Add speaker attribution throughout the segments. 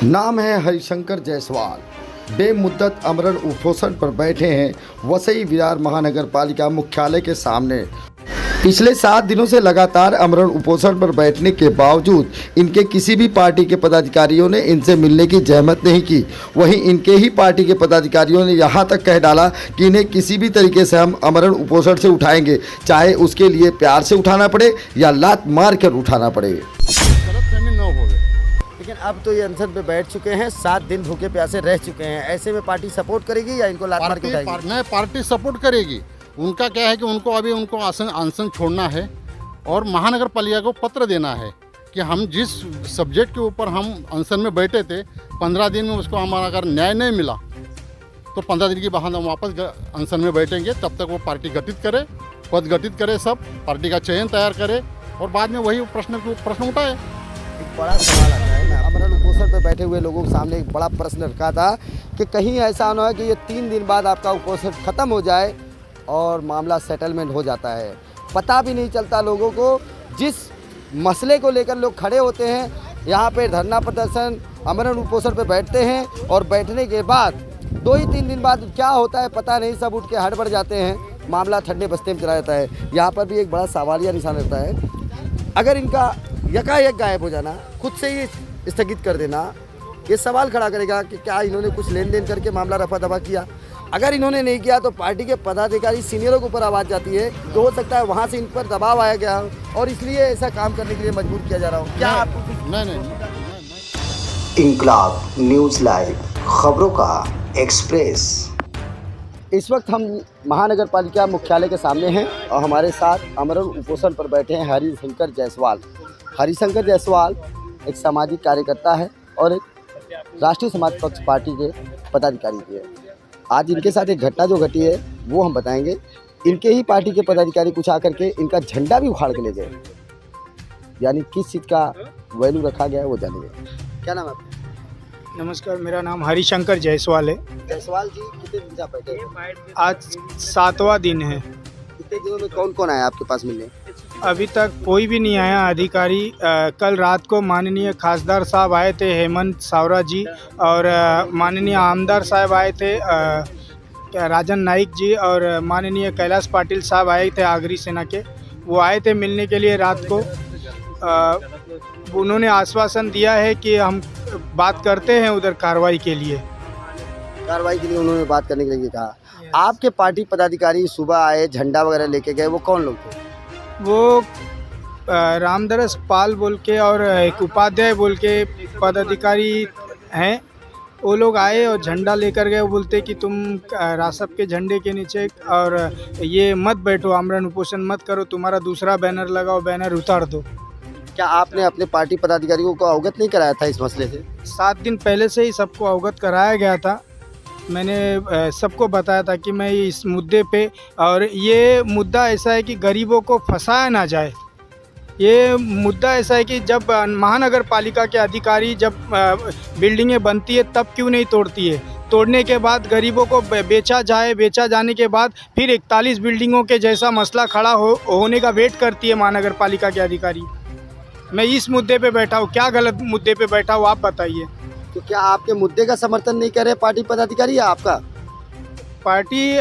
Speaker 1: नाम है हरिशंकर जायसवाल। बेमुद्दत अमरण उपोषण पर बैठे हैं वसई विरार महानगर पालिका मुख्यालय के सामने। पिछले 7 दिनों से लगातार अमरण उपोषण पर बैठने के बावजूद इनके किसी भी पार्टी के पदाधिकारियों ने इनसे मिलने की जहमत नहीं की। वहीं इनके ही पार्टी के पदाधिकारियों ने यहाँ तक कह डाला कि इन्हें किसी भी तरीके से हम अमरण उपोषण से उठाएंगे, चाहे उसके लिए प्यार से उठाना पड़े या लात मार कर उठाना पड़े।
Speaker 2: लेकिन अब तो ये अनशन पे बैठ चुके हैं, 7 दिन भूखे प्यासे रह चुके हैं। ऐसे में पार्टी सपोर्ट करेगी या इनको लात मार के उठाएगी?
Speaker 3: नहीं, पार्टी सपोर्ट करेगी। उनका क्या है कि उनको अनशन छोड़ना है और महानगर पालिका को पत्र देना है कि हम जिस सब्जेक्ट के ऊपर हम अनशन में बैठे थे 15 दिन में उसको हमारा अगर न्याय नहीं मिला तो 15 दिन के बाद हम वापस अनशन में बैठेंगे। तब तक वो पार्टी गठित करे, पद गठित करे, सब पार्टी का चयन तैयार करे और बाद में वही प्रश्न उठाए।
Speaker 2: एक बड़ा सवाल आता है, मैं अमरण उपोषण पे बैठे हुए लोगों के सामने एक बड़ा प्रश्न रखा था कि कहीं ऐसा ना हो कि ये 3 दिन बाद आपका उपोषण खत्म हो जाए और मामला सेटलमेंट हो जाता है। पता भी नहीं चलता लोगों को। जिस मसले को लेकर लोग खड़े होते हैं, यहाँ पे धरना प्रदर्शन अमरण उपोषण पे बैठते हैं और बैठने के बाद 2 ही 3 दिन बाद क्या होता है पता नहीं, सब उठ के हड़बड़ जाते हैं, मामला ठंडे बस्ते में चला जाता है। यहाँ पर भी एक बड़ा सवालिया निशान रहता है। अगर इनका यकायक गायब हो जाना, खुद से ही स्थगित कर देना, ये सवाल खड़ा करेगा कि क्या इन्होंने कुछ लेन देन करके मामला रफा दफा किया। अगर इन्होंने नहीं किया तो पार्टी के पदाधिकारी सीनियरों के ऊपर आवाज़ जाती है, तो हो सकता है वहाँ से इन पर दबाव आया गया हो और इसलिए ऐसा काम करने के लिए मजबूर किया जा रहा हो। क्या आपको?
Speaker 3: नहीं।
Speaker 4: इंकलाब न्यूज़ लाइव, खबरों का एक्सप्रेस।
Speaker 2: इस वक्त हम महानगर पालिका मुख्यालय के सामने हैं और हमारे साथ अमरण उपोषण पर बैठे हैं हरिशंकर जायसवाल। हरिशंकर जायसवाल एक सामाजिक कार्यकर्ता है और एक राष्ट्रीय समाज पक्ष पार्टी के पदाधिकारी भी है। आज इनके साथ एक घटना जो घटी है वो हम बताएंगे। इनके ही पार्टी के पदाधिकारी कुछ आकर के इनका झंडा भी उखाड़ के ले गए, यानी किस चीज़ का वैल्यू रखा गया है वो जानेंगे। क्या नाम है आपका?
Speaker 5: नमस्कार, मेरा नाम हरिशंकर जायसवाल है।
Speaker 2: जायसवाल जी, कितने दिन से आप बैठे हैं?
Speaker 5: आज 7वां दिन है।
Speaker 2: कितने दिनों में कौन कौन आया आपके पास मिलने?
Speaker 5: अभी तक कोई भी नहीं आया अधिकारी। कल रात को माननीय खासदार साहब आए थे, हेमंत सावरा जी, और माननीय आमदार साहब आए थे, राजन नाइक जी, और माननीय कैलाश पाटिल साहब आए थे आगरी सेना के। वो आए थे मिलने के लिए रात को। उन्होंने आश्वासन दिया है कि हम बात करते हैं उधर कार्रवाई के लिए।
Speaker 2: कार्रवाई के लिए उन्होंने बात करने के लिए कहा। आपके पार्टी पदाधिकारी सुबह आए, झंडा वगैरह लेके गए, वो कौन लोग थे?
Speaker 5: वो रामदरस पाल बोल के और एक उपाध्याय बोल के पदाधिकारी हैं। वो लोग आए और झंडा लेकर गए। वो बोलते कि तुम रासप के झंडे के नीचे और ये मत बैठो, आमरण उपोषण मत करो, तुम्हारा दूसरा बैनर लगाओ, बैनर उतार दो।
Speaker 2: क्या आपने अपने पार्टी पदाधिकारियों को अवगत नहीं कराया था इस मसले से?
Speaker 5: 7 दिन पहले से ही सबको अवगत कराया गया था। मैंने सबको बताया था कि मैं इस मुद्दे पे, और ये मुद्दा ऐसा है कि गरीबों को फंसाया ना जाए। ये मुद्दा ऐसा है कि जब महानगर पालिका के अधिकारी जब बिल्डिंगें बनती है तब क्यों नहीं तोड़ती है, तोड़ने के बाद गरीबों को बेचा जाए, बेचा जाने के बाद फिर 41 बिल्डिंगों के जैसा मसला खड़ा होने का वेट करती है महानगर पालिका के अधिकारी। मैं इस मुद्दे पे बैठा हूँ। क्या गलत मुद्दे पे बैठा हूँ आप बताइए।
Speaker 2: तो क्या आपके मुद्दे का समर्थन नहीं कर रहे पार्टी पदाधिकारी या आपका?
Speaker 5: पार्टी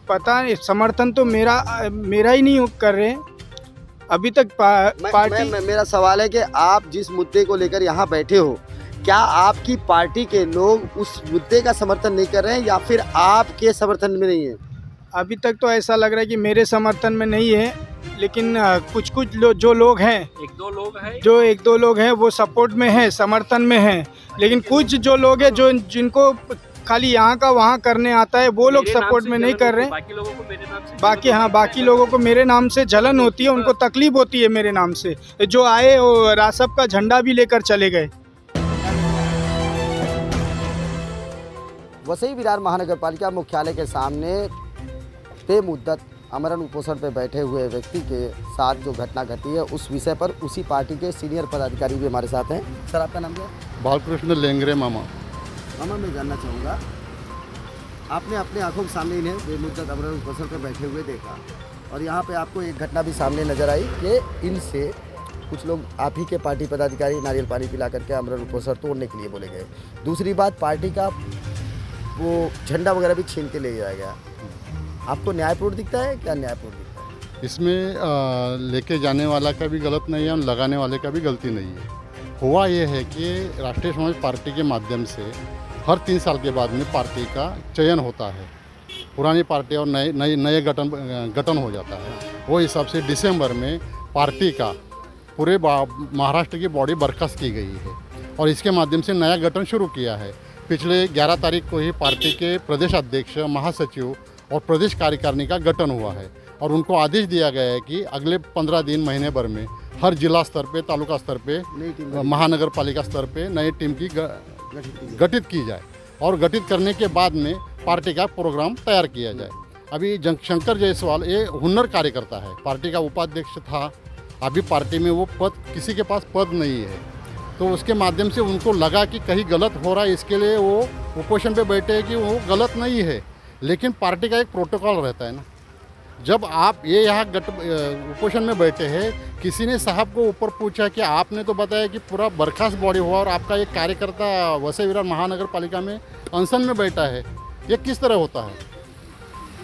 Speaker 5: पता नहीं, समर्थन तो मेरा ही नहीं कर रहे अभी तक। पार्टी
Speaker 2: मेरा सवाल है कि आप जिस मुद्दे को लेकर यहाँ बैठे हो, क्या आपकी पार्टी के लोग उस मुद्दे का समर्थन नहीं कर रहे हैं या फिर आपके समर्थन में नहीं है?
Speaker 5: अभी तक तो ऐसा लग रहा है कि मेरे समर्थन में नहीं है, लेकिन कुछ जो लोग हैं, एक दो लोग हैं वो सपोर्ट में हैं, समर्थन में हैं। लेकिन कुछ जो लोग हैं जिनको खाली यहाँ का वहाँ करने आता है, वो लोग सपोर्ट में नहीं कर रहे हैं। बाकी लोगों को मेरे नाम से जलन होती है, उनको तकलीफ होती है मेरे नाम से। जो आए वो रासप का झंडा भी लेकर चले गए।
Speaker 2: वसई विरार महानगर पालिका मुख्यालय के सामने बेमुद्दत अमरण उपोषण पर बैठे हुए व्यक्ति के साथ जो घटना घटी है उस विषय पर उसी पार्टी के सीनियर पदाधिकारी भी हमारे साथ हैं। सर, आपका नाम क्या है?
Speaker 3: बालकृष्ण लेंगरे मामा।
Speaker 2: मामा, मैं जानना चाहूँगा, आपने अपने आंखों के सामने इन्हें बेमुद्दत अमरण उपोषण पर बैठे हुए देखा और यहाँ पे आपको एक घटना भी सामने नजर आई कि इनसे कुछ लोग आप ही के पार्टी पदाधिकारी नारियल पानी पिला करके आमरण उपोषण तोड़ने के लिए बोले गए। दूसरी बात, पार्टी का वो झंडा वगैरह भी छीन के ले जाया गया। आपको न्यायपूर्ण दिखता है, क्या न्यायपूर्ण दिखता है?
Speaker 3: इसमें लेके जाने वाला का भी गलत नहीं है और लगाने वाले का भी गलती नहीं है। हुआ ये है कि राष्ट्रीय समाज पार्टी के माध्यम से हर 3 साल के बाद में पार्टी का चयन होता है। पुरानी पार्टी और नए गठन हो जाता है। वो हिसाब से दिसंबर में पार्टी का पूरे महाराष्ट्र की बॉडी बर्खास्त की गई है और इसके माध्यम से नया गठन शुरू किया है। पिछले 11 तारीख को ही पार्टी के प्रदेश अध्यक्ष, महासचिव और प्रदेश कार्यकारिणी का गठन हुआ है और उनको आदेश दिया गया है कि अगले 15 दिन महीने भर में हर जिला स्तर पे, तालुका स्तर पे, महानगर पालिका स्तर पे नई टीम की गठित की जाए और गठित करने के बाद में पार्टी का प्रोग्राम तैयार किया जाए। अभी शंकर जायसवाल ये हुनर कार्यकर्ता है, पार्टी का उपाध्यक्ष था। अभी पार्टी में वो पद, किसी के पास पद नहीं है, तो उसके माध्यम से उनको लगा कि कहीं गलत हो रहा है, इसके लिए वो उपोषण पे बैठे हैं कि वो गलत नहीं है। लेकिन पार्टी का एक प्रोटोकॉल रहता है ना, जब आप ये यहाँ उपोषण में बैठे हैं, किसी ने साहब को ऊपर पूछा कि आपने तो बताया कि पूरा बर्खास्त बॉडी हुआ और आपका एक कार्यकर्ता वसई विरार महानगर पालिका में अनशन में बैठा है, ये किस तरह होता है?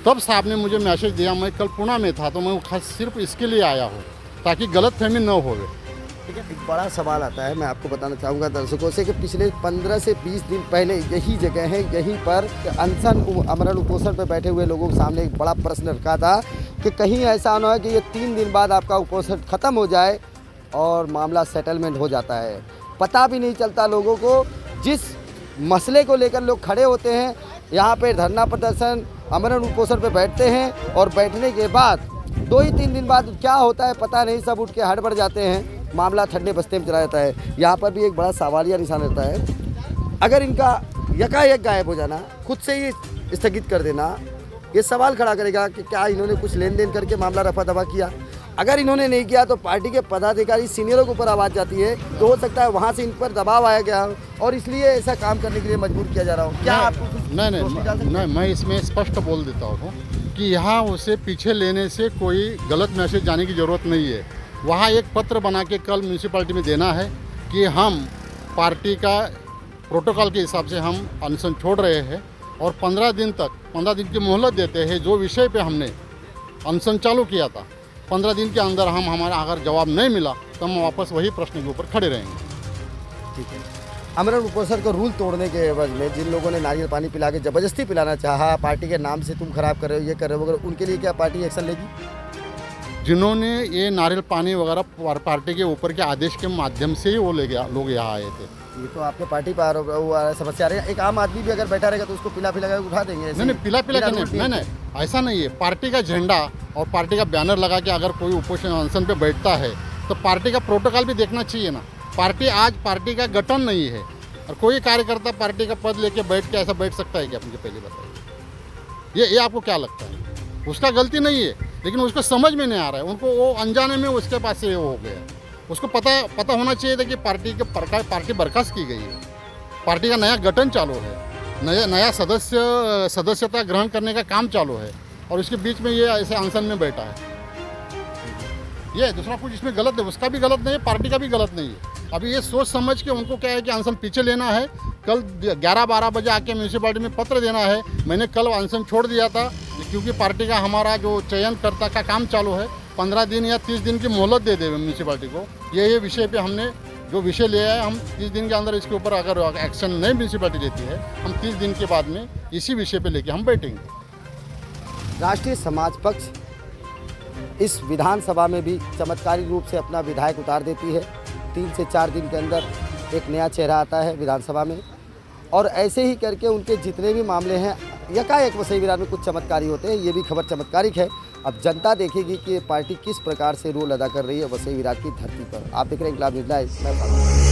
Speaker 3: तब साहब ने मुझे मैसेज दिया। मैं कल पुणे में था, तो मैं खास सिर्फ इसके लिए आया हूँ ताकि गलतफहमी न हो।
Speaker 2: ठीक है, एक बड़ा सवाल आता है, मैं आपको बताना चाहूँगा दर्शकों से कि पिछले 15 से 20 दिन पहले यही जगह है, यहीं पर अनशन आमरण उपोषण पर बैठे हुए लोगों के सामने एक बड़ा प्रश्न रखा था कि कहीं ऐसा ना हो कि ये 3 दिन बाद आपका उपोषण ख़त्म हो जाए और मामला सेटलमेंट हो जाता है। पता भी नहीं चलता लोगों को, जिस मसले को लेकर लोग खड़े होते हैं, यहाँ पर धरना प्रदर्शन आमरण उपोषण पर बैठते हैं और बैठने के बाद 2 ही 3 दिन बाद क्या होता है पता नहीं, सब उठ के हड़बड़ जाते हैं, मामला ठंडे बस्ते में चला जाता है। यहाँ पर भी एक बड़ा सवालिया निशान रहता है। अगर इनका यकायक गायब हो जाना, खुद से ही स्थगित कर देना, ये सवाल खड़ा करेगा कि क्या इन्होंने कुछ लेन देन करके मामला रफा दफा किया। अगर इन्होंने नहीं किया तो पार्टी के पदाधिकारी सीनियरों के ऊपर आवाज़ जाती है, तो हो सकता है वहाँ से इन पर दबाव आया गया और इसलिए ऐसा काम करने के लिए मजबूर किया जा रहा हो। क्या आपको
Speaker 3: नहीं, मैं इसमें स्पष्ट बोल देता हूँ कि यहाँ उसे पीछे लेने से कोई गलत मैसेज जाने की ज़रूरत नहीं है। वहाँ एक पत्र बना के कल म्यूनिसिपैलिटी में देना है कि हम पार्टी का प्रोटोकॉल के हिसाब से हम अनशन छोड़ रहे हैं और 15 दिन की मोहलत देते हैं। जो विषय पे हमने अनशन चालू किया था, 15 दिन के अंदर हमारा अगर जवाब नहीं मिला तो हम वापस वही प्रश्न के ऊपर खड़े रहेंगे।
Speaker 2: ठीक है, आमरण उपोषण को रूल तोड़ने के एवज में जिन लोगों ने नारियल पानी पिला के ज़बरदस्ती पिलाना चाहा, पार्टी के नाम से तुम खराब कर रहे हो, ये कर रहे हो वगैरह, उनके लिए क्या पार्टी एक्शन लेगी?
Speaker 3: जिन्होंने ये नारियल पानी वगैरह पार्टी के ऊपर के आदेश के माध्यम से ही वो लोग यहाँ आए थे।
Speaker 2: ये तो आपके पार्टी पर वो समस्या आ रही है। एक आम आदमी भी अगर बैठा रहेगा तो उसको पिला के उठा देंगे।
Speaker 3: नहीं, पिला के नहीं, ऐसा नहीं है। पार्टी का झंडा और पार्टी का बैनर लगा के अगर कोई उपोषण अनशन पे बैठता है तो पार्टी का प्रोटोकॉल भी देखना चाहिए ना। पार्टी का गठन नहीं है और कोई कार्यकर्ता पार्टी का पद लेके बैठ के ऐसा बैठ सकता है क्या? मुझे पहले बताइए, ये आपको क्या लगता है? उसका गलती नहीं है, लेकिन उसको समझ में नहीं आ रहा है। उनको वो अनजाने में उसके पास से वो हो गया। उसको पता होना चाहिए था कि पार्टी बर्खास्त की गई है, पार्टी का नया गठन चालू है, नया सदस्यता ग्रहण करने का काम चालू है और इसके बीच में ये ऐसे अनशन में बैठा है। ये दूसरा कुछ इसमें गलत है, उसका भी गलत नहीं है, पार्टी का भी गलत नहीं है। अभी ये सोच समझ के उनको क्या है कि अनशन पीछे लेना है। कल 11-12 बजे आके म्यूनिसिपैलिटी में पत्र देना है। मैंने कल अनशन छोड़ दिया था क्योंकि पार्टी का हमारा जो चयनकर्ता का काम चालू है, 15 दिन या 30 दिन की मोहलत दे देवे म्यूनिसिपैलिटी को। ये विषय पे हमने जो विषय लिया है, हम 30 दिन के अंदर इसके ऊपर अगर एक्शन नहीं म्यूनिसिपैलिटी लेती है, हम 30 दिन के बाद में इसी विषय पे लेके हम बैठेंगे।
Speaker 2: राष्ट्रीय समाज पक्ष इस विधानसभा में भी चमत्कारी रूप से अपना विधायक उतार देती है। 3 से 4 दिन के अंदर एक नया चेहरा आता है विधानसभा में और ऐसे ही करके उनके जितने भी मामले हैं यकायक वसई विरार में कुछ चमत्कारी होते हैं। ये भी खबर चमत्कारिक है। अब जनता देखेगी कि पार्टी किस प्रकार से रोल अदा कर रही है वसई विरार की धरती पर। आप देख रहे हैं इंकलाब न्यूज़ लाइव।